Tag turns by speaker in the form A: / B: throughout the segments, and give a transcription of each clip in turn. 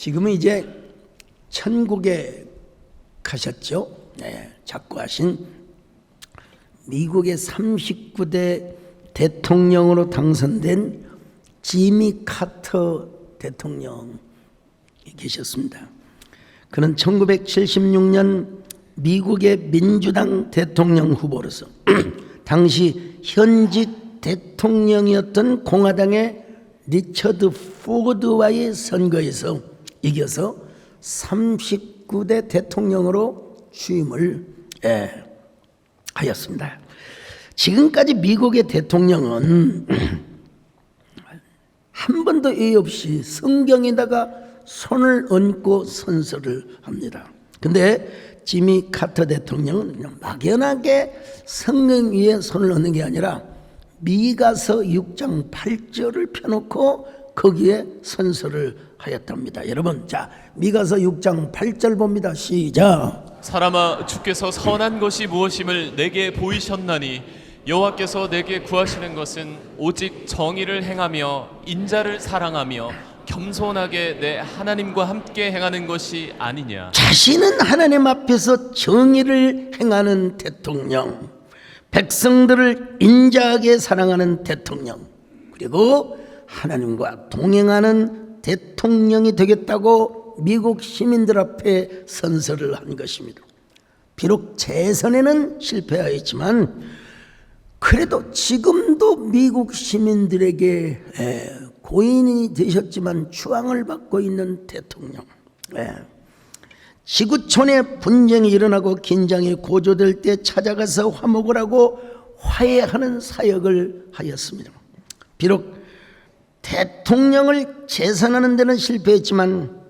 A: 지금은 이제 천국에 가셨죠. 작고하신 미국의 39대 대통령으로 당선된 지미 카터 대통령이 계셨습니다. 그는 1976년 미국의 민주당 대통령 후보로서 당시 현직 대통령이었던 공화당의 리처드 포드와의 선거에서 이겨서 39대 대통령으로 취임을 하였습니다. 지금까지 미국의 대통령은 한 번도 예의 없이 성경에다가 손을 얹고 선서를 합니다. 근데 지미 카터 대통령은 그냥 막연하게 성경 위에 손을 얹는 게 아니라 미가서 6장 8절을 펴놓고 거기에 선서를 하였답니다. 여러분, 자, 미가서 6장 8절 봅니다. 시작.
B: 사람아, 주께서 선한 것이 무엇임을 내게 보이셨나니 여호와께서 내게 구하시는 것은 오직 정의를 행하며 인자를 사랑하며 겸손하게 내 하나님과 함께 행하는 것이 아니냐.
A: 자신은 하나님 앞에서 정의를 행하는 대통령, 백성들을 인자하게 사랑하는 대통령, 그리고 하나님과 동행하는 대통령이 되겠다고 미국 시민들 앞에 선서를 한 것입니다. 비록 재선에는 실패하였지만 그래도 지금도 미국 시민들에게 고인이 되셨지만 추앙을 받고 있는 대통령. 지구촌에 분쟁이 일어나고 긴장이 고조될 때 찾아가서 화목을 하고 화해하는 사역을 하였습니다. 비록 대통령을 재선하는 데는 실패했지만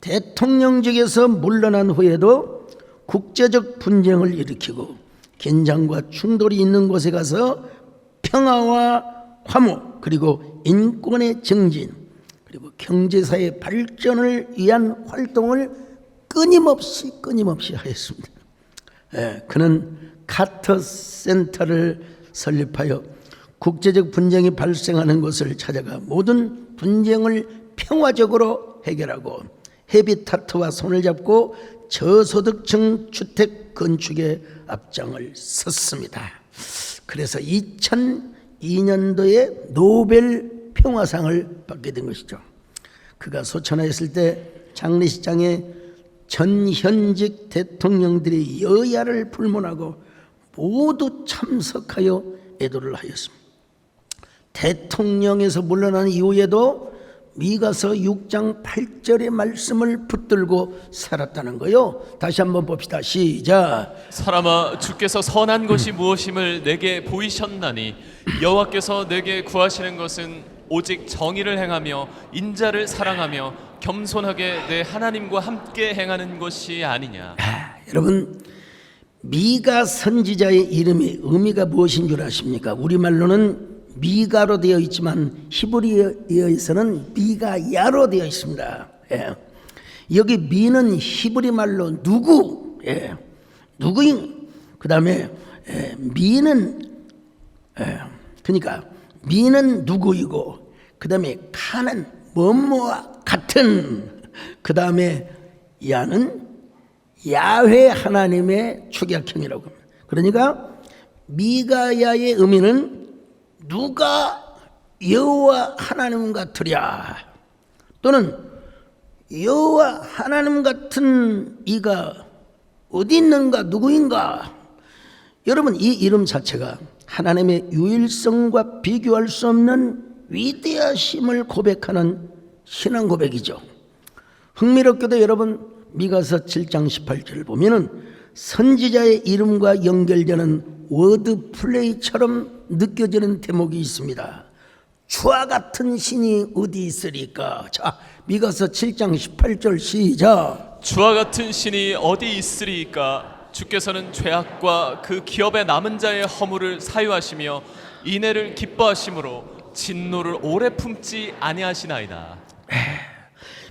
A: 대통령직에서 물러난 후에도 국제적 분쟁을 일으키고 긴장과 충돌이 있는 곳에 가서 평화와 화목, 그리고 인권의 정진, 그리고 경제사회 발전을 위한 활동을 끊임없이 하였습니다. 그는 카터 센터를 설립하여 국제적 분쟁이 발생하는 곳을 찾아가 모든 분쟁을 평화적으로 해결하고 헤비타트와 손을 잡고 저소득층 주택 건축에 앞장을 섰습니다. 그래서 2002년도에 노벨 평화상을 받게 된 것이죠. 그가 소천하였을 때 장례식장에 전 현직 대통령들이 여야를 불문하고 모두 참석하여 애도를 하였습니다. 대통령에서 물러난 이후에도 미가서 6장 8절의 말씀을 붙들고 살았다는 거요. 다시 한번 봅시다. 시작.
B: 사람아, 주께서 선한 것이 무엇임을 내게 보이셨나니 여호와께서 내게 구하시는 것은 오직 정의를 행하며 인자를 사랑하며 겸손하게 내 하나님과 함께 행하는 것이 아니냐.
A: 여러분, 미가 선지자의 이름의 의미가 무엇인 줄 아십니까? 우리말로는 미가로 되어 있지만 히브리어에서는 미가야로 되어 있습니다. 여기 미는 히브리 말로 누구, 누구인, 그 다음에 미는, 그러니까 미는 누구이고, 그 다음에 카는 뭐뭐와 같은, 그 다음에 야는 야훼 하나님의 축약형이라고 합니다. 그러니까 미가야의 의미는 누가 여호와 하나님 같으랴, 또는 여호와 하나님 같은 이가 어디 있는가, 누구인가. 여러분, 이 이름 자체가 하나님의 유일성과 비교할 수 없는 위대하심을 고백하는 신앙 고백이죠. 흥미롭게도 여러분, 미가서 7장 18절을 보면은 선지자의 이름과 연결되는 워드 플레이처럼 느껴지는 대목이 있습니다. 주와 같은 신이 어디 있으리까. 자, 미가서 7장 18절 시작.
B: 주와 같은 신이 어디 있으리까. 주께서는 죄악과 그 기업의 남은 자의 허물을 사유하시며 인애를 기뻐하심으로 진노를 오래 품지 아니하시나이다.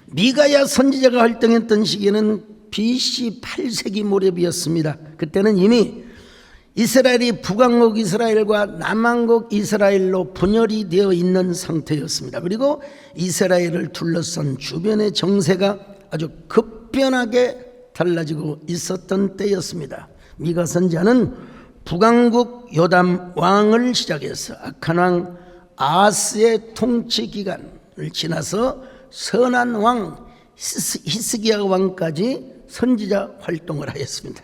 A: 미가야 선지자가 활동했던 시기에는 BC 8세기 무렵이었습니다. 그때는 이미 이스라엘이 북왕국 이스라엘과 남왕국 이스라엘로 분열이 되어 있는 상태였습니다. 그리고 이스라엘을 둘러싼 주변의 정세가 아주 급변하게 달라지고 있었던 때였습니다. 미가 선지자는 북왕국 요담 왕을 시작해서 악한 왕 아하스의 통치 기간을 지나서 선한 왕 히스기야 왕까지 선지자 활동을 하였습니다.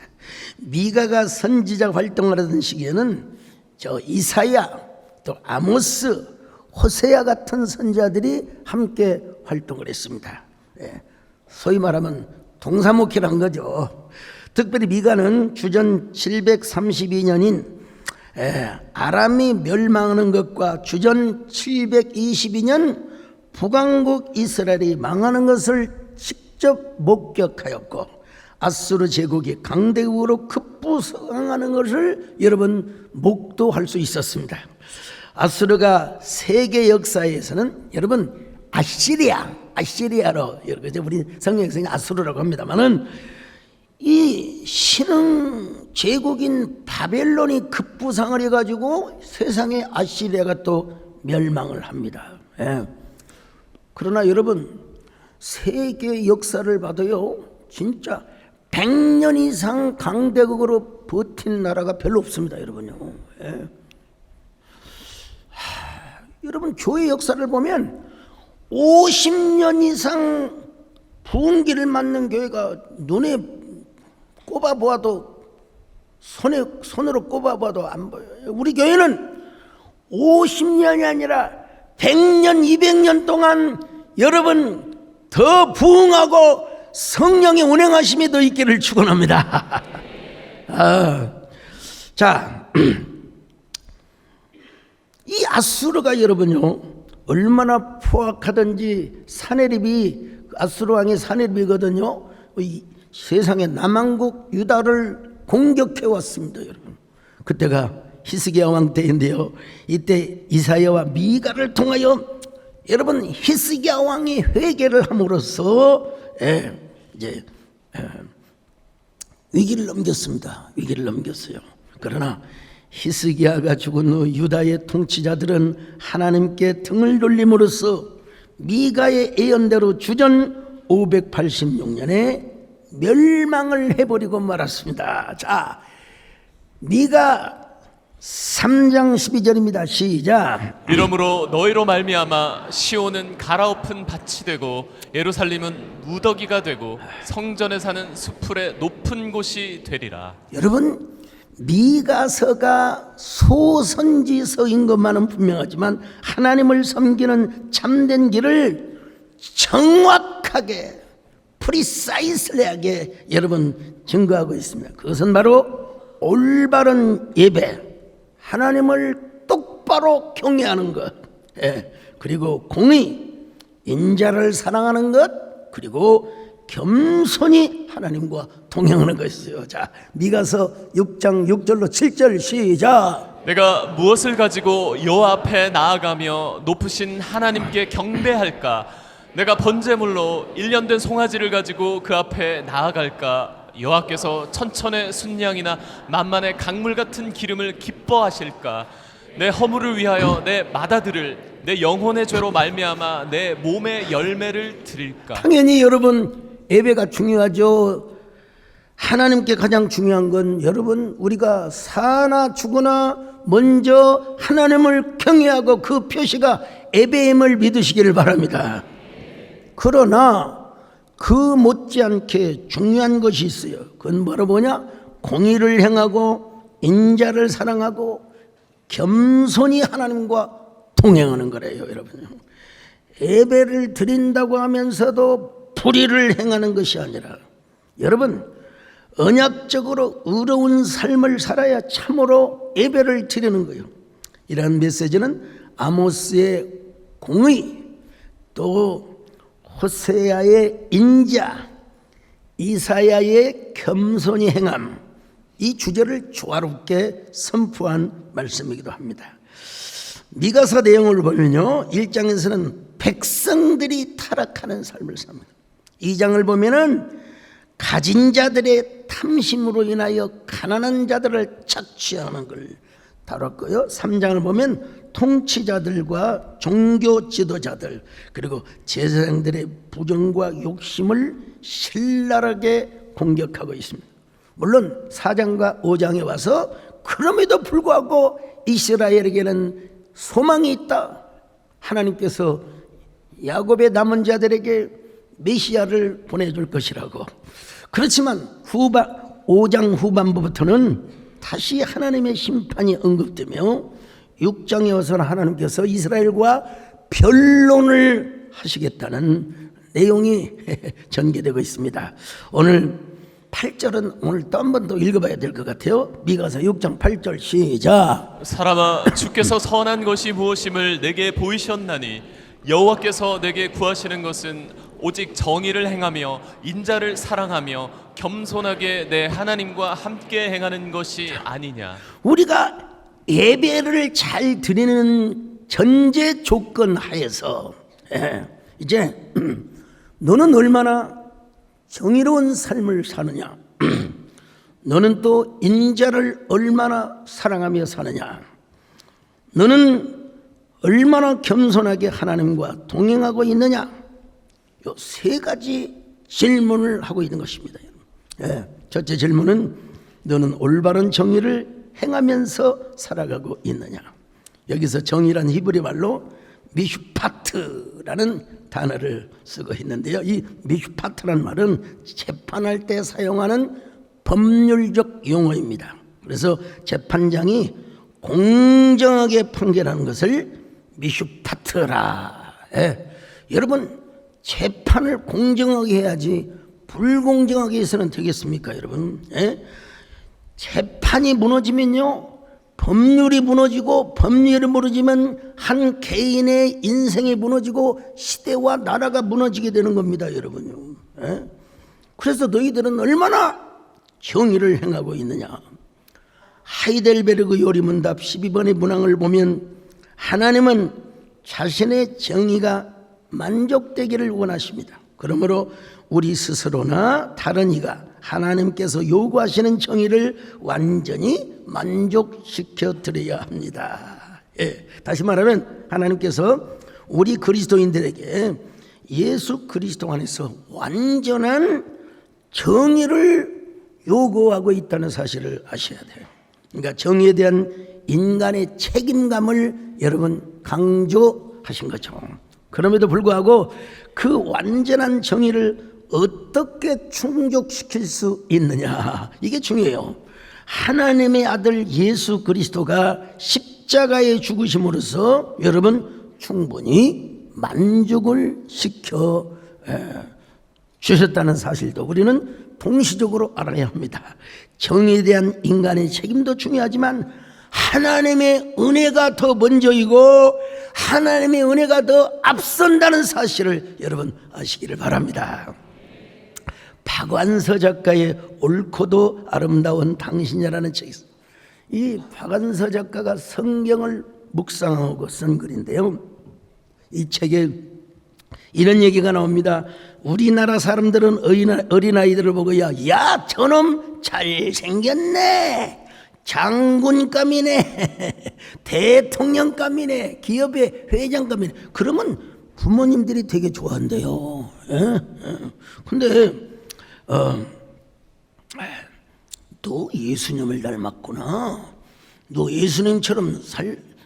A: 미가가 선지자 활동을 하던 시기에는 이사야, 또 아모스, 호세야 같은 선지자들이 함께 활동을 했습니다. 소위 말하면 동사목회란 거죠. 특별히 미가는 주전 732년인 아람이 멸망하는 것과 주전 722년 북왕국 이스라엘이 망하는 것을 직접 목격하였고, 아수르 제국이 강대국으로 급부상하는 것을 여러분 목도할 수 있었습니다. 아수르가 세계 역사에서는 여러분 아시리아로 여러분 우리 성경에서 아수르라고 합니다만은 이 신흥 제국인 바벨론이 급부상을 해가지고 세상에 아시리아가 또 멸망을 합니다. 그러나 여러분 세계 역사를 봐도요, 진짜 100년 이상 강대국으로 버틴 나라가 별로 없습니다, 여러분요. 여러분 교회 역사를 보면 50년 이상 분기를 맞는 교회가 눈에 꼽아보아도 손으로 꼽아봐도 안 보여요. 우리 교회는 50년이 아니라 100년, 200년 동안 여러분 더 부흥하고 성령의 운행하심이 더 있기를 축원합니다. 자, 이 아수르가 여러분요 얼마나 포악하든지 사네립이 아수르 왕의 사네립이거든요. 이 세상의 남왕국 유다를 공격해 왔습니다, 여러분. 그때가 히스기야 왕 때인데요. 이때 이사야와 미가를 통하여 여러분 히스기야 왕이 회개를 함으로써 이제 위기를 넘겼습니다. 위기를 넘겼어요. 그러나 히스기야가 죽은 후 유다의 통치자들은 하나님께 등을 돌림으로써 미가의 예언대로 주전 586년에 멸망을 해버리고 말았습니다. 자, 미가 3장 12절입니다. 시작.
B: 이러므로 너희로 말미암아 시온은 갈아엎은 밭이 되고 예루살렘은 무더기가 되고 성전에 사는 수풀의 높은 곳이 되리라.
A: 여러분 미가서가 소선지서인 것만은 분명하지만 하나님을 섬기는 참된 길을 정확하게 프리사이슬하게 여러분 증거하고 있습니다. 그것은 바로 올바른 예배, 하나님을 똑바로 경외하는 것, 그리고 공의, 인자를 사랑하는 것, 그리고 겸손히 하나님과 동행하는 것이죠. 자, 미가서 6장 6절로 7절 시작.
B: 내가 무엇을 가지고 여호와 앞에 나아가며 높으신 하나님께 경배할까? 내가 번제물로 1년 된 송아지를 가지고 그 앞에 나아갈까? 여호와께서 천천의 순양이나 만만의 강물 같은 기름을 기뻐하실까? 내 허물을 위하여 내 맏아들을 내 영혼의 죄로 말미암아 내 몸의 열매를 드릴까?
A: 당연히 여러분 예배가 중요하죠. 하나님께 가장 중요한 건 여러분 우리가 사나 죽으나 먼저 하나님을 경외하고 그 표시가 예배임을 믿으시기를 바랍니다. 그러나 그 못지않게 중요한 것이 있어요. 그건 뭐냐? 공의를 행하고 인자를 사랑하고 겸손히 하나님과 동행하는 거래요, 여러분. 예배를 드린다고 하면서도 불의를 행하는 것이 아니라 여러분 언약적으로 의로운 삶을 살아야 참으로 예배를 드리는 거예요. 이러한 메시지는 아모스의 공의, 또 호세아의 인자, 이사야의 겸손히 행함, 이 주제를 조화롭게 선포한 말씀이기도 합니다. 미가서 내용을 보면요 1장에서는 백성들이 타락하는 삶을 삽니다. 2장을 보면은 가진 자들의 탐심으로 인하여 가난한 자들을 착취하는 걸 다뤘고요. 3장을 보면 통치자들과 종교 지도자들 그리고 제사장들의 부정과 욕심을 신랄하게 공격하고 있습니다. 물론 4장과 5장에 와서 그럼에도 불구하고 이스라엘에게는 소망이 있다. 하나님께서 야곱의 남은 자들에게 메시아를 보내줄 것이라고. 그렇지만 5장 후반부부터는 다시 하나님의 심판이 언급되며 6장에 와서는 하나님께서 이스라엘과 변론을 하시겠다는 내용이 전개되고 있습니다. 오늘 8절은 오늘 또 한 번 더 읽어봐야 될 것 같아요. 미가서 6장 8절 시작.
B: 사람아, 주께서 선한 것이 무엇임을 내게 보이셨나니 여호와께서 내게 구하시는 것은 오직 정의를 행하며 인자를 사랑하며 겸손하게 내 하나님과 함께 행하는 것이 아니냐.
A: 우리가 예배를 잘 드리는 전제 조건 하에서 이제 너는 얼마나 정의로운 삶을 사느냐, 너는 또 인자를 얼마나 사랑하며 사느냐, 너는 얼마나 겸손하게 하나님과 동행하고 있느냐, 요 세 가지 질문을 하고 있는 것입니다. 첫째 질문은 너는 올바른 정의를 행하면서 살아가고 있느냐. 여기서 정의란 히브리 말로 미슈파트라는 단어를 쓰고 있는데요. 이 미슈파트라는 말은 재판할 때 사용하는 법률적 용어입니다. 그래서 재판장이 공정하게 판결하는 것을 미슈파트라. 여러분, 재판을 공정하게 해야지 불공정하게 해서는 되겠습니까, 여러분? 재판이 무너지면요, 법률이 무너지고, 법률이 무너지면 한 개인의 인생이 무너지고 시대와 나라가 무너지게 되는 겁니다, 여러분요. 그래서 너희들은 얼마나 정의를 행하고 있느냐. 하이델베르그 요리문답 12번의 문항을 보면 하나님은 자신의 정의가 만족되기를 원하십니다. 그러므로 우리 스스로나 다른 이가 하나님께서 요구하시는 정의를 완전히 만족시켜 드려야 합니다. 다시 말하면 하나님께서 우리 그리스도인들에게 예수 그리스도 안에서 완전한 정의를 요구하고 있다는 사실을 아셔야 돼요. 그러니까 정의에 대한 인간의 책임감을 여러분 강조하신 거죠. 그럼에도 불구하고 그 완전한 정의를 어떻게 충족시킬 수 있느냐, 이게 중요해요. 하나님의 아들 예수 그리스도가 십자가에 죽으심으로써 여러분 충분히 만족을 시켜 주셨다는 사실도 우리는 동시적으로 알아야 합니다. 정의에 대한 인간의 책임도 중요하지만 하나님의 은혜가 더 먼저이고 하나님의 은혜가 더 앞선다는 사실을 여러분 아시기를 바랍니다. 박완서 작가의 옳고도 아름다운 당신이라는 책이 있어요. 이 박완서 작가가 성경을 묵상하고 쓴 글인데요, 이 책에 이런 얘기가 나옵니다. 우리나라 사람들은 어린아이들을 보고 야 저놈 잘생겼네, 장군감이네, 대통령감이네, 기업의 회장감이네. 그러면 부모님들이 되게 좋아한대요. 근데 너 예수님을 닮았구나, 너 예수님처럼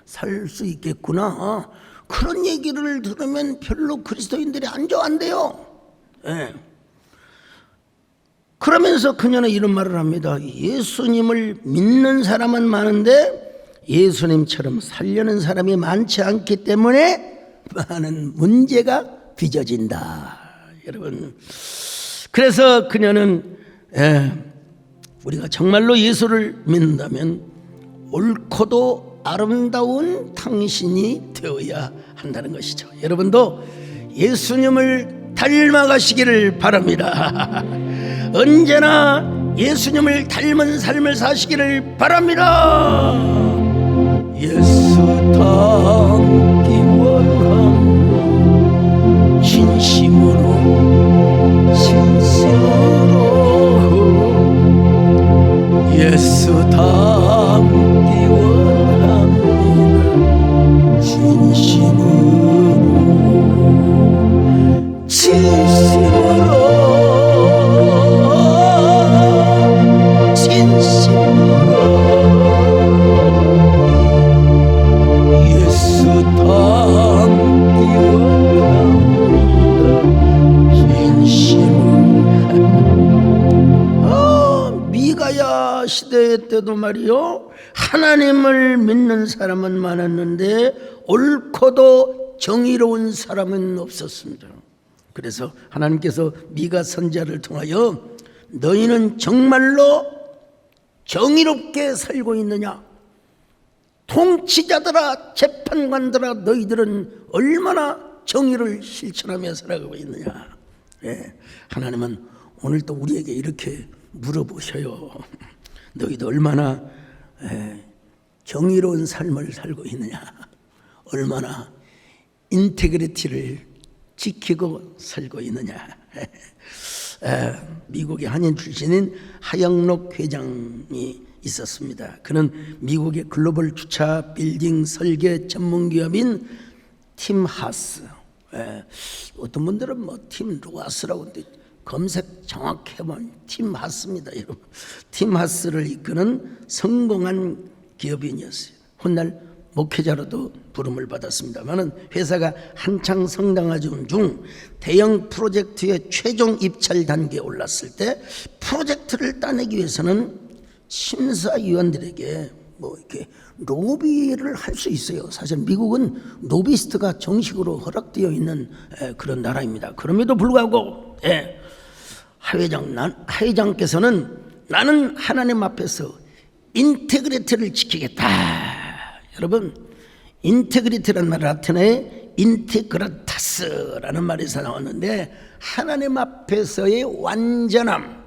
A: 살 수 있겠구나, 그런 얘기를 들으면 별로 그리스도인들이 안 좋아한대요. 그러면서 그녀는 이런 말을 합니다. 예수님을 믿는 사람은 많은데 예수님처럼 살려는 사람이 많지 않기 때문에 많은 문제가 빚어진다. 여러분, 그래서 그녀는 우리가 정말로 예수를 믿는다면 옳고도 아름다운 당신이 되어야 한다는 것이죠. 여러분도 예수님을 닮아가시기를 바랍니다. 언제나 예수님을 닮은 삶을 사시기를 바랍니다. 예수 닮기 원함, 진심으로 이사야 시대 때도 말이요, 하나님을 믿는 사람은 많았는데 옳고도 정의로운 사람은 없었습니다. 그래서 하나님께서 미가 선지자를 통하여 너희는 정말로 정의롭게 살고 있느냐? 통치자들아, 재판관들아, 너희들은 얼마나 정의를 실천하며 살아가고 있느냐? 예, 하나님은 오늘 또 우리에게 이렇게 물어보셔요. 너희도 얼마나 정의로운 삶을 살고 있느냐? 얼마나 인테그리티를 지키고 살고 있느냐? 미국의 한인 출신인 하영록 회장이 있었습니다. 그는 미국의 글로벌 주차 빌딩 설계 전문 기업인 팀 하스, 어떤 분들은 뭐 팀 로하스라고 하는데 검색 정확히 해보면 팀 하스입니다. 여러분, 팀 하스를 이끄는 성공한 기업인이었어요. 훗날 목회자로도 부름을 받았습니다만은 회사가 한창 성장하던 중 대형 프로젝트의 최종 입찰 단계에 올랐을 때 프로젝트를 따내기 위해서는 심사위원들에게 뭐 이렇게 로비를 할 수 있어요. 사실 미국은 로비스트가 정식으로 허락되어 있는 그런 나라입니다. 그럼에도 불구하고 하회장께서는 나는 하나님 앞에서 인테그리티를 지키겠다. 여러분, 인테그리티라는 말 라틴어에 인테그라타스라는 말에서 나왔는데 하나님 앞에서의 완전함,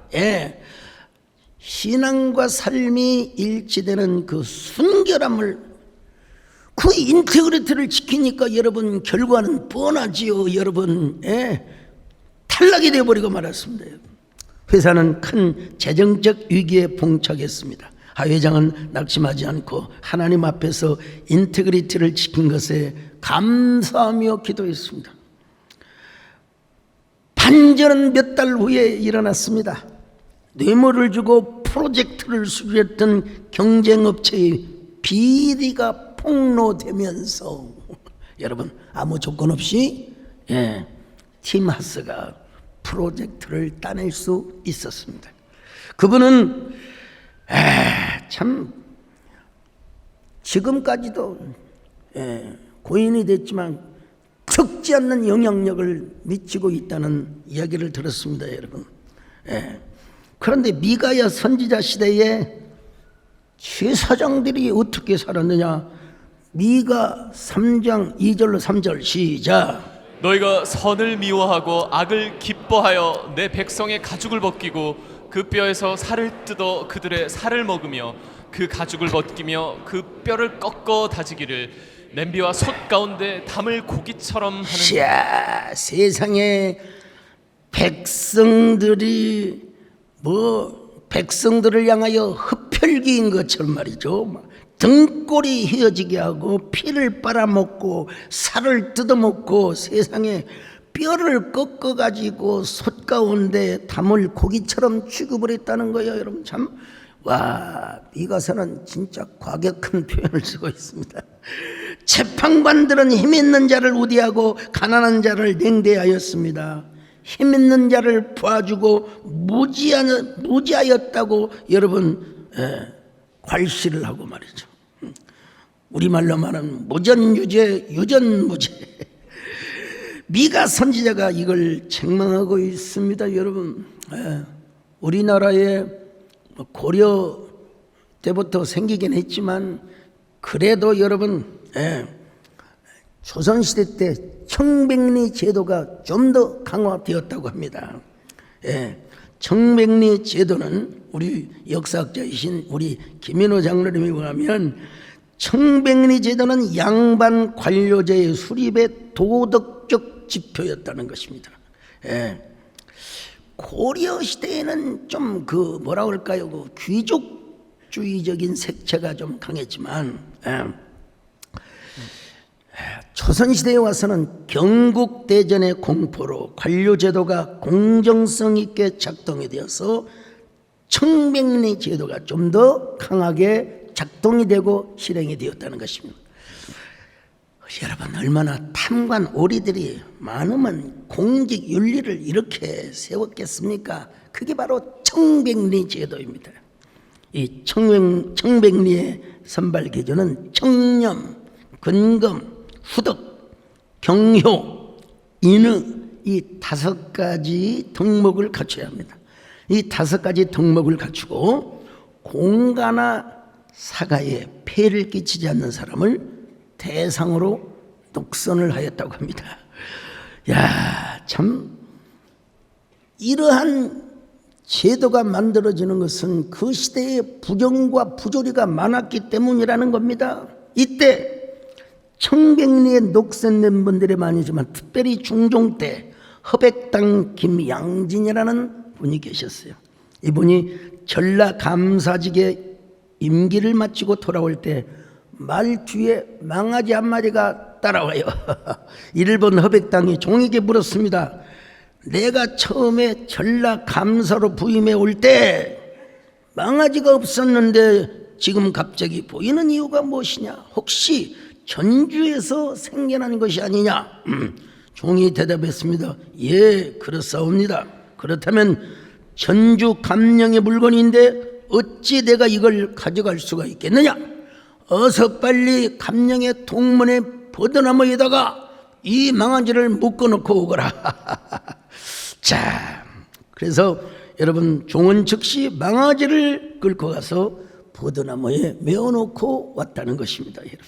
A: 신앙과 삶이 일치되는 그 순결함을, 그 인테그리티를 지키니까 여러분 결과는 뻔하지요. 여러분, 탈락이 되어버리고 말았습니다. 회사는 큰 재정적 위기에 봉착했습니다. 하 회장은 낙심하지 않고 하나님 앞에서 인테그리티를 지킨 것에 감사하며 기도했습니다. 반전은 몇 달 후에 일어났습니다. 뇌물을 주고 프로젝트를 수주했던 경쟁업체의 비리가 폭로되면서 여러분 아무 조건 없이 팀 하스가 프로젝트를 따낼 수 있었습니다. 그분은 참 지금까지도 고인이 됐지만 적지 않는 영향력을 미치고 있다는 이야기를 들었습니다. 여러분, 그런데 미가야 선지자 시대에 제사장들이 어떻게 살았느냐? 미가 3장 2절로 3절 시작.
B: 너희가 선을 미워하고 악을 기뻐하여 내 백성의 가죽을 벗기고 그 뼈에서 살을 뜯어 그들의 살을 먹으며 그 가죽을 벗기며 그 뼈를 꺾어 다지기를 냄비와 솥 가운데 담을 고기처럼 하는.
A: 자, 세상에 백성들이 백성들을 향하여 흡혈귀인 것처럼 말이죠. 등골이 휘어지게 하고 피를 빨아먹고 살을 뜯어먹고 세상에 뼈를 꺾어가지고 솥 가운데 담을 고기처럼 취급을 했다는 거예요. 여러분 참, 와, 미가서는 진짜 과격한 표현을 쓰고 있습니다. 재판관들은 힘 있는 자를 우대하고 가난한 자를 냉대하였습니다. 힘 있는 자를 봐주고 무지하였다고 여러분 괄시를 하고 말이죠. 우리말로 말하면 무전유죄, 유전무죄. 미가 선지자가 이걸 책망하고 있습니다. 여러분, 우리나라에 고려 때부터 생기긴 했지만 그래도 여러분 조선시대 때 청백리 제도가 좀 더 강화되었다고 합니다. 청백리 제도는 우리 역사학자이신 우리 김인호 장로님에 의하면 청백리 제도는 양반 관료제의 수립의 도덕적 지표였다는 것입니다. 고려 시대에는 좀 뭐라 그럴까요? 그 귀족주의적인 색채가 좀 강했지만 조선시대에 와서는 경국대전의 공포로 관료제도가 공정성 있게 작동이 되어서 청백리 제도가 좀 더 강하게 작동이 되고 실행이 되었다는 것입니다. 여러분, 얼마나 탐관 오리들이 많으면 공직 윤리를 이렇게 세웠겠습니까? 그게 바로 청백리 제도입니다. 이 청백리의 선발 기준은 청렴, 근검, 후덕, 경효, 인의 이 5가지 덕목을 갖춰야 합니다. 이 5가지 덕목을 갖추고 공가나 사가에 폐를 끼치지 않는 사람을 대상으로 독선을 하였다고 합니다. 야, 참 이러한 제도가 만들어지는 것은 그 시대에 부정과 부조리가 많았기 때문이라는 겁니다. 이때 청백리에 녹선된 분들이 많이지만 특별히 중종 때 허백당 김양진이라는 분이 계셨어요. 이분이 전라감사직에 임기를 마치고 돌아올 때 말 뒤에 망아지 한 마리가 따라와요. 이를 본 허백당이 종에게 물었습니다. 내가 처음에 전라감사로 부임해 올 때 망아지가 없었는데 지금 갑자기 보이는 이유가 무엇이냐? 혹시 전주에서 생겨난 것이 아니냐? 종이 대답했습니다. 예, 그렇사옵니다. 그렇다면 전주 감령의 물건인데 어찌 내가 이걸 가져갈 수가 있겠느냐? 어서 빨리 감령의 동문에 버드나무에다가 이 망아지를 묶어놓고 오거라. 자, 그래서 여러분 종은 즉시 망아지를 끌고 가서 버드나무에 메어놓고 왔다는 것입니다. 여러분,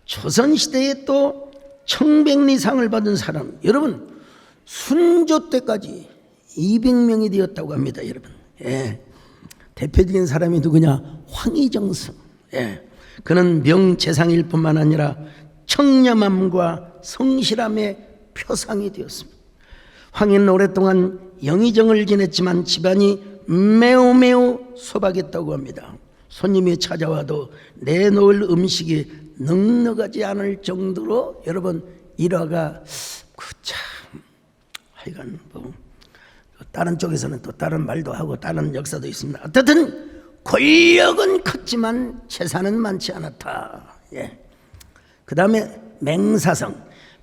A: 조선시대에 또 청백리상을 받은 사람, 여러분 순조 때까지 200명이 되었다고 합니다. 여러분, 예. 대표적인 사람이 누구냐? 황희정승. 예. 그는 명재상일 뿐만 아니라 청렴함과 성실함의 표상이 되었습니다. 황희는 오랫동안 영의정을 지냈지만 집안이 매우 소박했다고 합니다. 손님이 찾아와도 내놓을 음식이 넉넉하지 않을 정도로 여러분 일화가 참 하여간 뭐 다른 쪽에서는 또 다른 말도 하고 다른 역사도 있습니다. 어쨌든 권력은 컸지만 재산은 많지 않았다. 예. 그 다음에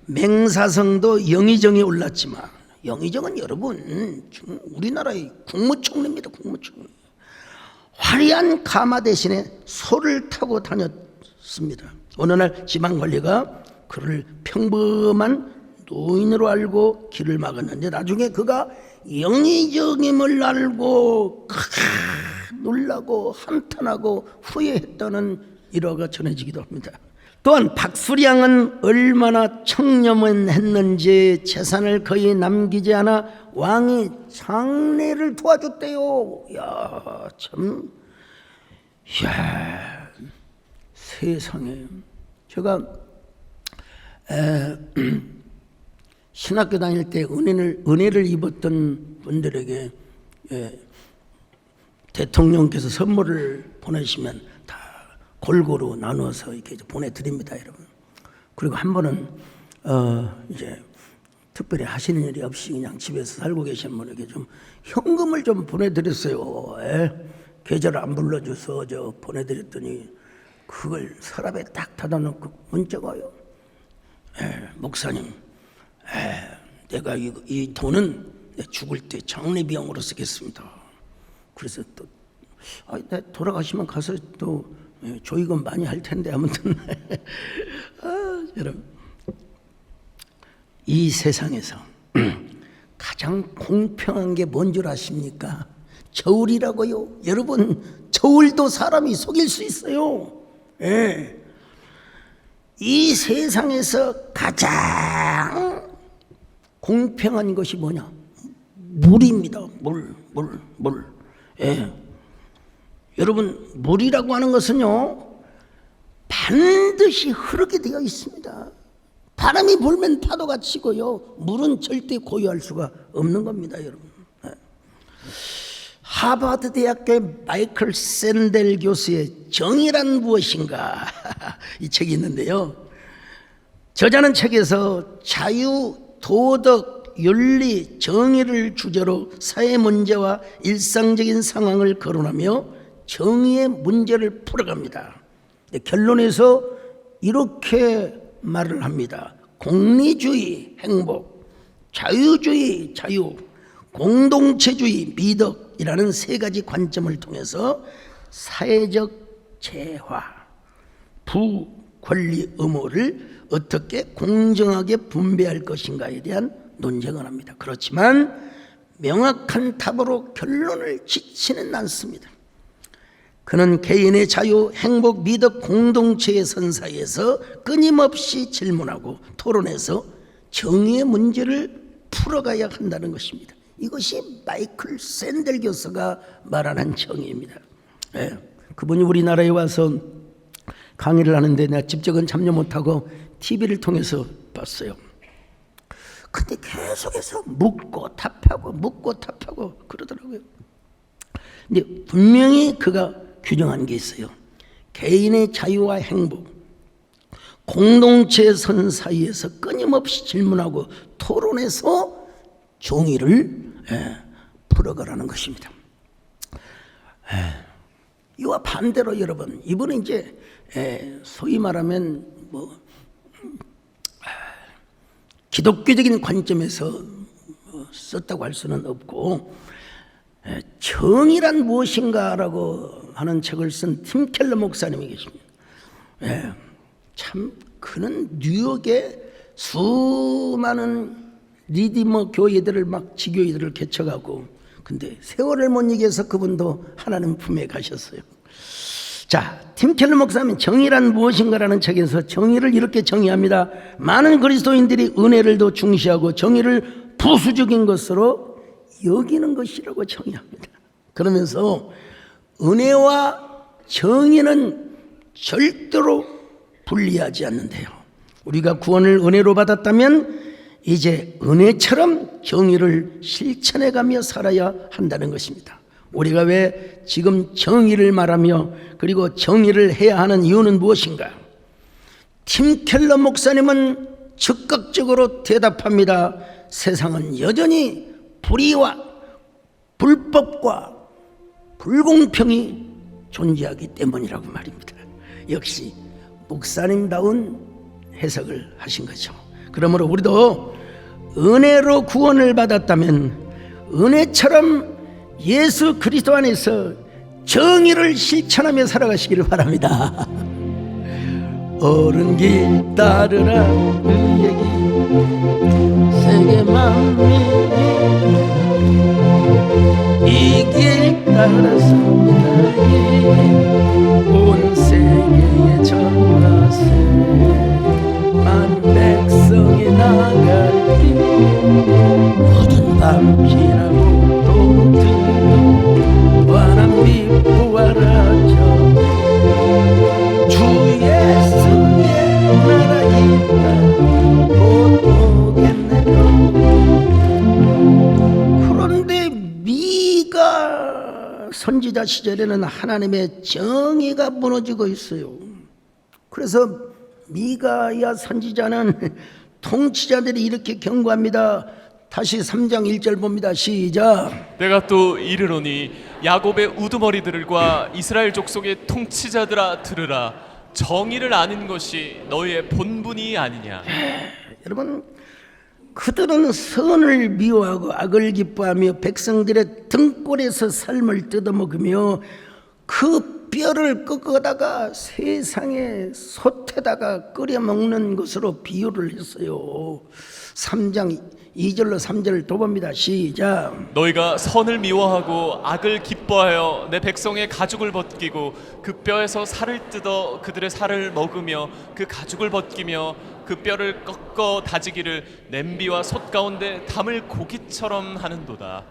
A: 맹사성도 영의정이 올랐지만 영의정은 여러분 우리나라의 국무총리입니다. 국무총리. 화려한 가마 대신에 소를 타고 다녔습니다. 어느 날 지방관리가 그를 평범한 노인으로 알고 길을 막았는데 나중에 그가 영의정임을 알고 놀라고 한탄하고 후회했다는 일화가 전해지기도 합니다. 또한 박수량은 얼마나 청렴했는지 재산을 거의 남기지 않아 왕이 장례를 도와줬대요. 야, 참, 야, 세상에. 제가 신학교 다닐 때 은혜를 입었던 분들에게 대통령께서 선물을 보내시면 다 골고루 나누어서 이렇게 보내드립니다, 여러분. 그리고 한 번은 이제 특별히 하시는 일이 없이 그냥 집에서 살고 계신 분에게 좀 현금을 좀 보내드렸어요. 계좌를 안 불러줘서 저 보내드렸더니 그걸 서랍에 딱 닫아놓고 문자가 와요. 목사님, 내가 이 돈은 내 죽을 때 장례비용으로 쓰겠습니다. 그래서 또 돌아가시면 가서 또 조의금 많이 할 텐데 아무튼 여러분 이 세상에서 가장 공평한 게 뭔 줄 아십니까? 저울이라고요. 여러분 저울도 사람이 속일 수 있어요. 예. 이 세상에서 가장 공평한 것이 뭐냐? 물입니다. 물. 예. 여러분 물이라고 하는 것은요 반드시 흐르게 되어 있습니다. 바람이 불면 파도가 치고요 물은 절대 고유할 수가 없는 겁니다, 여러분. 예. 하버드 대학교의 마이클 샌델 교수의 정의란 무엇인가 이 책이 있는데요. 저자는 책에서 자유, 도덕, 윤리, 정의를 주제로 사회 문제와 일상적인 상황을 거론하며 정의의 문제를 풀어갑니다. 결론에서 이렇게 말을 합니다. 공리주의, 행복, 자유주의, 자유, 공동체주의, 미덕이라는 세 가지 관점을 통해서 사회적 재화, 부, 권리, 의무를 어떻게 공정하게 분배할 것인가에 대한 논쟁을 합니다. 그렇지만 명확한 답으로 결론을 짓지는 않습니다. 그는 개인의 자유, 행복, 미덕, 공동체의 선사에서 끊임없이 질문하고 토론해서 정의의 문제를 풀어가야 한다는 것입니다. 이것이 마이클 샌델 교수가 말하는 정의입니다. 그분이 우리나라에 와서 강의를 하는데 내가 직접은 참여 못하고 TV를 통해서 봤어요. 근데 계속해서 묻고 답하고 그러더라고요. 근데 분명히 그가 규정한 게 있어요. 개인의 자유와 행복, 공동체의 선 사이에서 끊임없이 질문하고 토론해서 정의를 풀어가라는 것입니다. 이와 반대로 여러분, 이번에 이제 소위 말하면 기독교적인 관점에서 썼다고 할 수는 없고, 정의란 무엇인가라고 하는 책을 쓴 팀 켈러 목사님이 계십니다. 참 그는 뉴욕에 수많은 리디머 교회들을 막 지교회들을 개척하고, 근데 세월을 못 이겨서 그분도 하나님 품에 가셨어요. 자, 팀 켈러 목사님은 정의란 무엇인가라는 책에서 정의를 이렇게 정의합니다. 많은 그리스도인들이 은혜를 더 중시하고 정의를 부수적인 것으로 여기는 것이라고 정의합니다. 그러면서 은혜와 정의는 절대로 분리하지 않는데요. 우리가 구원을 은혜로 받았다면 이제 은혜처럼 정의를 실천해가며 살아야 한다는 것입니다. 우리가 왜 지금 정의를 말하며 그리고 정의를 해야 하는 이유는 무엇인가? 팀 켈러 목사님은 즉각적으로 대답합니다. 세상은 여전히 불의와 불법과 불공평이 존재하기 때문이라고 말입니다. 역시 목사님다운 해석을 하신 거죠. 그러므로 우리도 은혜로 구원을 받았다면 은혜처럼 예수 그리스도 안에서 정의를 실천하며 살아가시기를 바랍니다. 옳은 길 따르라 의의 길 세계 만민이 이 길 따라서 온 세계에 전하세 만 백성이 나갈 길 모든 밤지나고 동트는 환한 빛 부활하죠. 주 예수의 나라 있다 곧 오겠네. 그런데 미가 선지자 시절에는 하나님의 정의가 무너지고 있어요. 그래서 미가야 선지자는 통치자들이 이렇게 경고합니다. 다시 3장 1절 봅니다. 시작.
B: 내가 또 이르노니 야곱의 우두머리들과 이스라엘 족속의 통치자들아 들으라. 정의를 아는 것이 너희의 본분이 아니냐.
A: 여러분, 그들은 선을 미워하고 악을 기뻐하며 백성들의 등골에서 삶을 뜯어먹으며 그 뼈를 꺾어다가 세상의 솥에다가 끓여 먹는 것으로 비유를 했어요. 3장 2절로 3절을 또 봅니다. 시작.
B: 너희가 선을 미워하고 악을 기뻐하여 내 백성의 가죽을 벗기고 그 뼈에서 살을 뜯어 그들의 살을 먹으며 그 가죽을 벗기며 그 뼈를 꺾어 다지기를 냄비와 솥 가운데 담을 고기처럼 하는도다.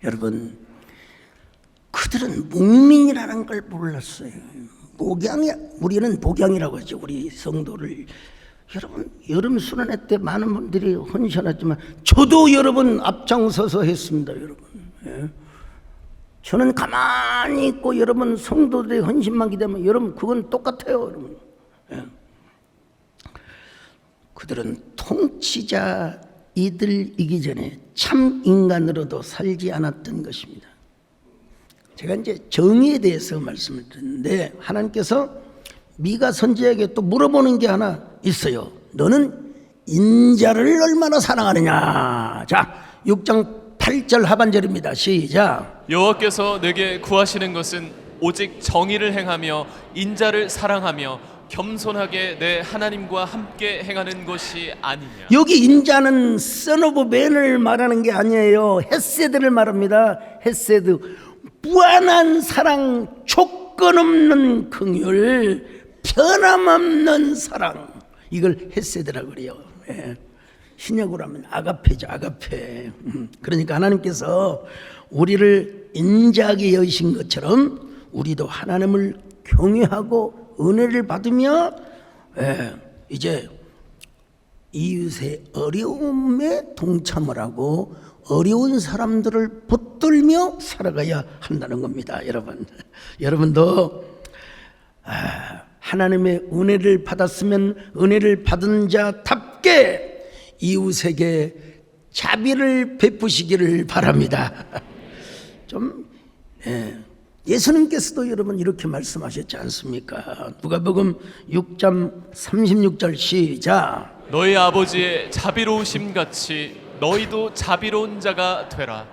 A: 여러분, 그들은 목민이라는 걸 몰랐어요. 우리는 목양이라고 하죠. 우리 성도를. 여러분, 여름 수련회 때 많은 분들이 헌신하지만 저도 여러분 앞장서서 했습니다. 여러분, 저는 가만히 있고 여러분 성도들의 헌신만 기대면 여러분 그건 똑같아요. 여러분, 그들은 통치자 이들이기 전에 참 인간으로도 살지 않았던 것입니다. 제가 이제 정의에 대해서 말씀을 드렸는데 하나님께서 미가 선지자에게 또 물어보는 게 하나 있어요. 너는 인자를 얼마나 사랑하느냐. 자, 6장 8절 하반절입니다. 시작.
B: 여호와께서 내게 구하시는 것은 오직 정의를 행하며 인자를 사랑하며 겸손하게 내 하나님과 함께 행하는 것이 아니냐.
A: 여기 인자는 son of man을 말하는 게 아니에요. 헤세드를 말합니다. 헤세드, 무한한 사랑, 조건 없는 긍휼, 변함없는 사랑, 이걸 헤세드라고 그래요. 예. 신약으로 하면 아가페죠. 아가페. 그러니까 하나님께서 우리를 인자하게 여기신 것처럼 우리도 하나님을 경외하고 은혜를 받으며 이제 이웃의 어려움에 동참을 하고 어려운 사람들을 붙들며 살아가야 한다는 겁니다. 여러분, 여러분도 하나님의 은혜를 받았으면 은혜를 받은 자답게 이웃에게 자비를 베푸시기를 바랍니다. 좀 예수님께서도 여러분 이렇게 말씀하셨지 않습니까? 누가복음 6장 36절 시작.
B: 너희 아버지의 자비로우심 같이 너희도 자비로운 자가 되라.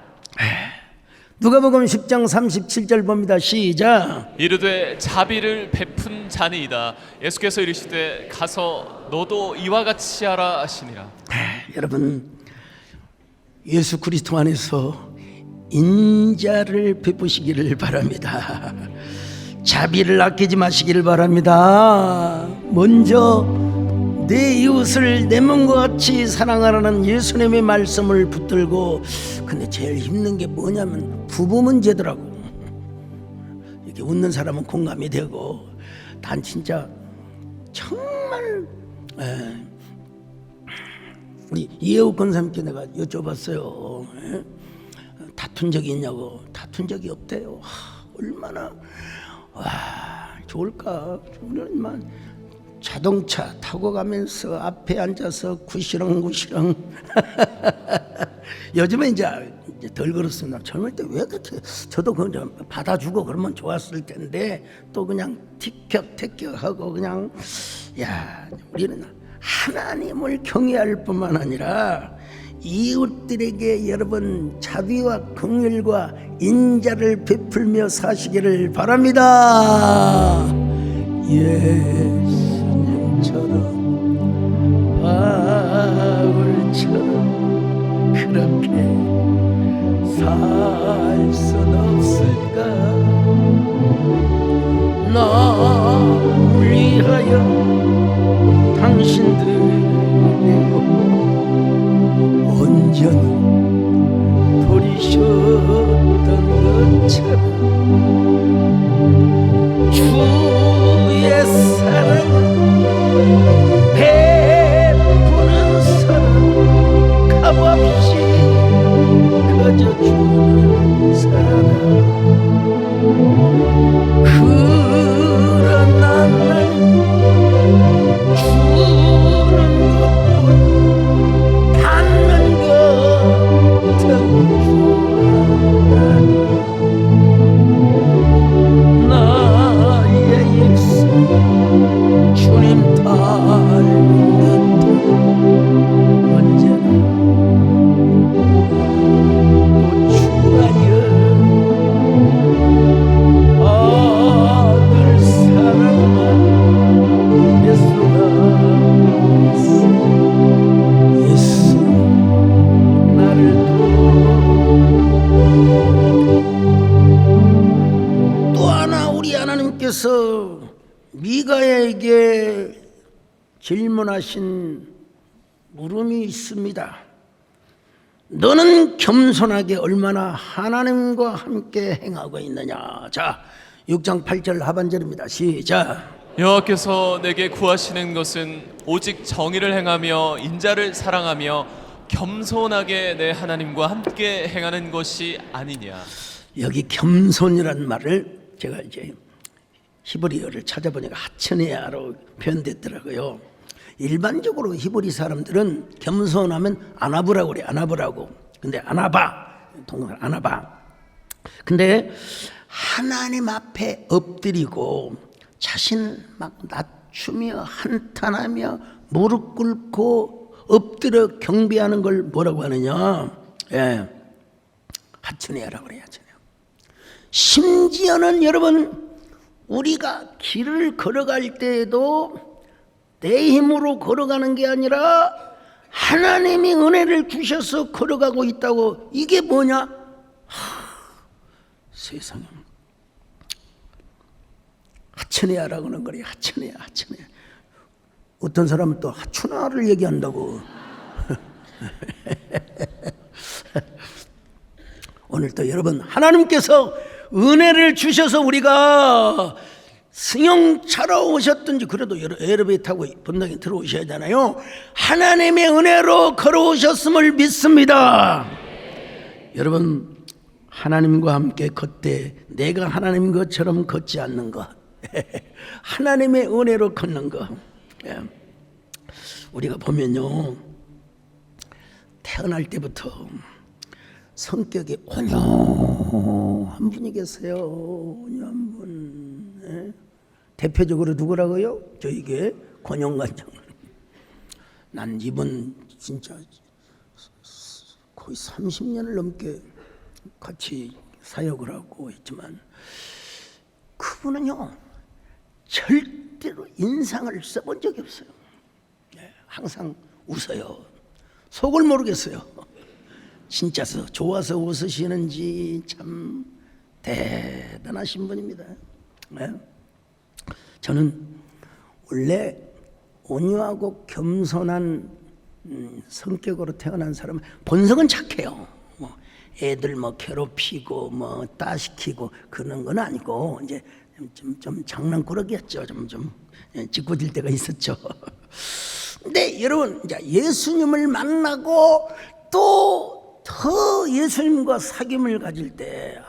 A: 누가복음 10장 37절 봅니다. 시작.
B: 이르되 자비를 베푼 자니이다. 예수께서 이르시되 가서 너도 이와 같이 하라 하시니라.
A: 여러분, 예수 그리스도 안에서 인자를 베푸시기를 바랍니다. 자비를 아끼지 마시기를 바랍니다. 먼저 내 이웃을 내 몸과 같이 사랑하라는 예수님의 말씀을 붙들고, 근데 제일 힘든 게 뭐냐면 부부 문제더라고. 이렇게 웃는 사람은 공감이 되고, 단 진짜 정말 우리 이혜욱 권사님께 내가 여쭤봤어요. 다툰 적이 있냐고. 다툰 적이 없대요. 얼마나 좋을까. 우리만 자동차 타고 가면서 앞에 앉아서 구시렁구시렁. 요즘은 이제 덜 그렇습니다. 젊을 때 왜 그렇게, 저도 그냥 받아주고 그러면 좋았을 텐데 또 그냥 티격태격하고 그냥. 우리는 하나님을 경외할 뿐만 아니라 이웃들에게 여러분 자비와 긍휼과 인자를 베풀며 사시기를 바랍니다. 예수님처럼 바울처럼 그렇게 살 순 없을까? 나를 위하여 당신들 온전히 버리셨던 것처럼 주의 사랑 베푸는 사랑 값없이 거저주는 사랑 그런 나를 주는 것보다 받는 것 더욱 좋아하니 나의 입술 주님 닮은 듯 언제나 또 주하여 아들 사랑만 예수가 예수 나를 또 하나 우리 하나님께서 미가에게 질문하신 물음이 있습니다. 너는 겸손하게 얼마나 하나님과 함께 행하고 있느냐. 자, 6장 8절 하반절입니다. 시작.
B: 여호와께서 내게 구하시는 것은 오직 정의를 행하며 인자를 사랑하며 겸손하게 내 하나님과 함께 행하는 것이 아니냐.
A: 여기 겸손이라는 말을 제가 이제 히브리어를 찾아보니까 하츠네아로 표현됐더라고요. 일반적으로 히브리 사람들은 겸손하면 아나브라고 그래. 아나브라고. 근데 아나바, 동사 아나바. 근데 하나님 앞에 엎드리고 자신을 막 낮추며 한탄하며 무릎 꿇고 엎드려 경배하는 걸 뭐라고 하느냐? 하츠네아라고 그래요. 심지어는 여러분, 우리가 길을 걸어갈 때에도 내 힘으로 걸어가는 게 아니라 하나님이 은혜를 주셔서 걸어가고 있다고. 이게 뭐냐? 세상에, 하천해야라고 하는 거래. 하천해야. 어떤 사람은 또 하춘화를 얘기한다고. 오늘 또 여러분, 하나님께서 은혜를 주셔서 우리가 승용차로 오셨든지 그래도 에어로빅 타고 본당에 들어오셔야 되잖아요. 하나님의 은혜로 걸어오셨음을 믿습니다. 여러분, 하나님과 함께 걷되 내가 하나님 것처럼 걷지 않는 것, 하나님의 은혜로 걷는 것. 우리가 보면요, 태어날 때부터 성격이 온유한 분이 계세요. 온유한 분. 대표적으로 누구라고요? 저에게 권영관장. 난 이분 진짜 거의 30년을 넘게 같이 사역을 하고 있지만 그분은요, 절대로 인상을 써본 적이 없어요. 항상 웃어요. 속을 모르겠어요. 진짜 좋아서 웃으시는지 참 대단하신 분입니다. 저는 원래 온유하고 겸손한 성격으로 태어난 사람은 본성은 착해요. 애들 괴롭히고 따시키고 그런 건 아니고 이제 좀 장난꾸러기였죠. 좀 짓궂을 때가 있었죠. 근데 여러분, 이제 예수님을 만나고 또 더 예수님과 사귐을 가질 때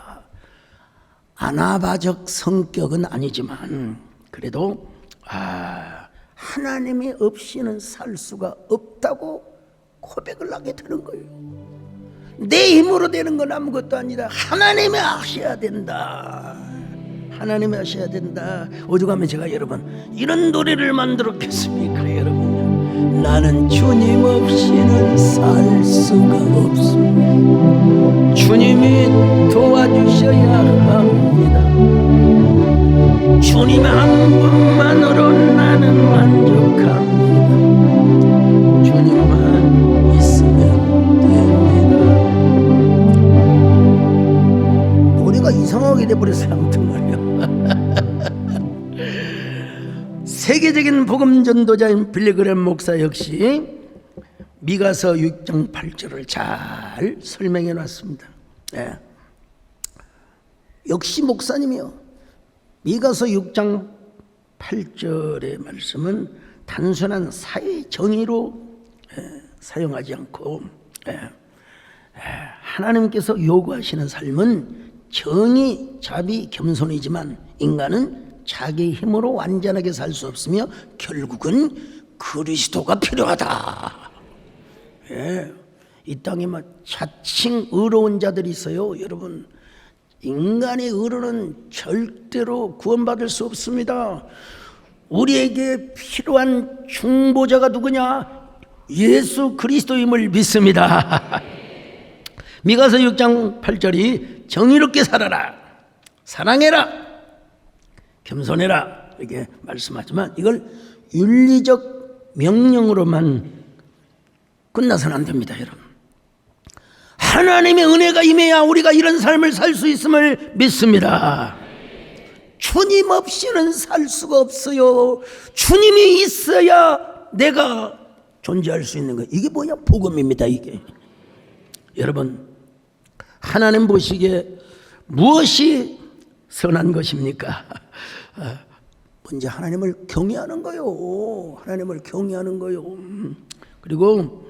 A: 아나바적 성격은 아니지만 그래도 하나님이 없이는 살 수가 없다고 고백을 하게 되는 거예요. 내 힘으로 되는 건 아무것도 아니다. 하나님이 하셔야 된다. 하나님이 하셔야 된다. 오죽하면 제가 여러분 이런 노래를 만들었겠습니까? 여러분, 나는 주님 없이는 살 수가 없습니다. 주님이 도와주셔야 합니다. 주님 한 분만으로 나는 만족합니다. 주님만 있으면 됩니다. 노래가 이상하게 돼버렸어요. 아무튼 말이요. 세계적인 복음 전도자인 빌리그램 목사 역시 미가서 6장 8절을 잘 설명해 놨습니다. 역시 목사님이요. 미가서 6장 8절의 말씀은 단순한 사회 정의로 사용하지 않고 하나님께서 요구하시는 삶은 정의, 자비, 겸손이지만 인간은 자기 힘으로 완전하게 살 수 없으며 결국은 그리스도가 필요하다. 이 땅에 자칭 의로운 자들이 있어요. 여러분, 인간의 의로는 절대로 구원받을 수 없습니다. 우리에게 필요한 중보자가 누구냐? 예수 그리스도임을 믿습니다. 미가서 6장 8절이 정의롭게 살아라, 사랑해라, 겸손해라 이렇게 말씀하지만 이걸 윤리적 명령으로만 끝나서는 안 됩니다. 여러분, 하나님의 은혜가 임해야 우리가 이런 삶을 살 수 있음을 믿습니다. 주님 없이는 살 수가 없어요. 주님이 있어야 내가 존재할 수 있는 거예요. 이게 뭐야? 복음입니다. 이게 여러분, 하나님 보시기에 무엇이 선한 것입니까? 먼저 하나님을 경외하는 거요. 하나님을 경외하는 거요. 그리고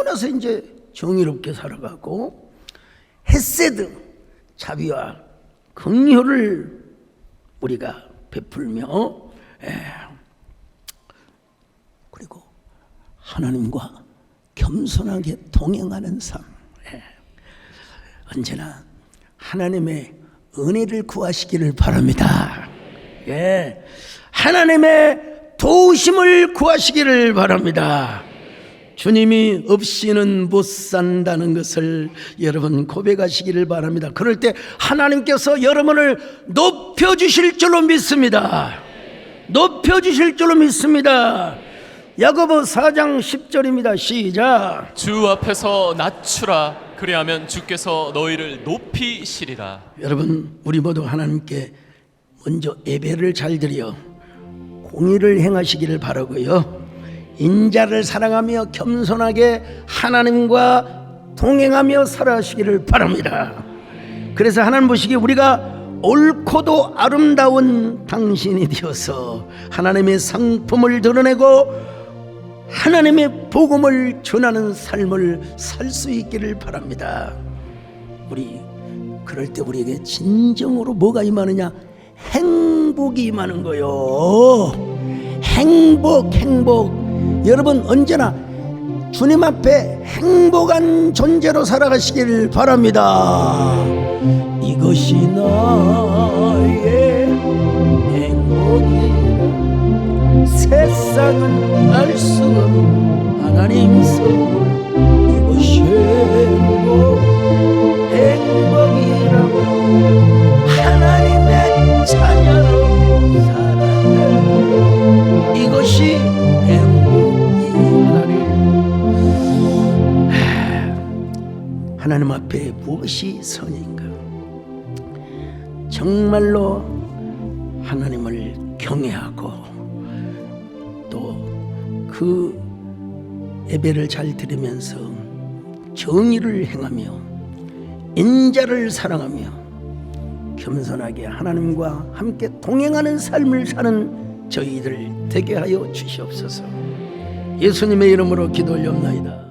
A: 나서 이제 정의롭게 살아가고 헤세드, 자비와 긍휼을 우리가 베풀며 그리고 하나님과 겸손하게 동행하는 삶. 언제나 하나님의 은혜를 구하시기를 바랍니다. 하나님의 도우심을 구하시기를 바랍니다. 주님이 없이는 못 산다는 것을 여러분 고백하시기를 바랍니다. 그럴 때 하나님께서 여러분을 높여주실 줄로 믿습니다. 높여주실 줄로 믿습니다. 야고보 4장 10절입니다. 시작.
B: 주 앞에서 낮추라. 그리하면 주께서 너희를 높이시리라.
A: 여러분, 우리 모두 하나님께 먼저 예배를 잘 드려 공의를 행하시기를 바라고요, 인자를 사랑하며 겸손하게 하나님과 동행하며 살아가시기를 바랍니다. 그래서 하나님 보시기에 우리가 옳고도 아름다운 당신이 되어서 하나님의 상품을 드러내고 하나님의 복음을 전하는 삶을 살 수 있기를 바랍니다. 우리 그럴 때 우리에게 진정으로 뭐가 임하느냐? 행복이 임하는 거요. 행복. 여러분 언제나 주님 앞에 행복한 존재로 살아가시길 바랍니다. 이것이 나의 행복이라. 세상은 알 수 없는 하나님 선물. 이것이 행복이라고. 하나님의 자녀로 살아가는 이것이 행복이라니. 하나님 앞에 무엇이 선인가? 정말로 하나님을 경외하고 또 그 예배를 잘 들으면서 정의를 행하며 인자를 사랑하며 겸손하게 하나님과 함께 동행하는 삶을 사는 저희들 되게 하여 주시옵소서. 예수님의 이름으로 기도 올려옵나이다.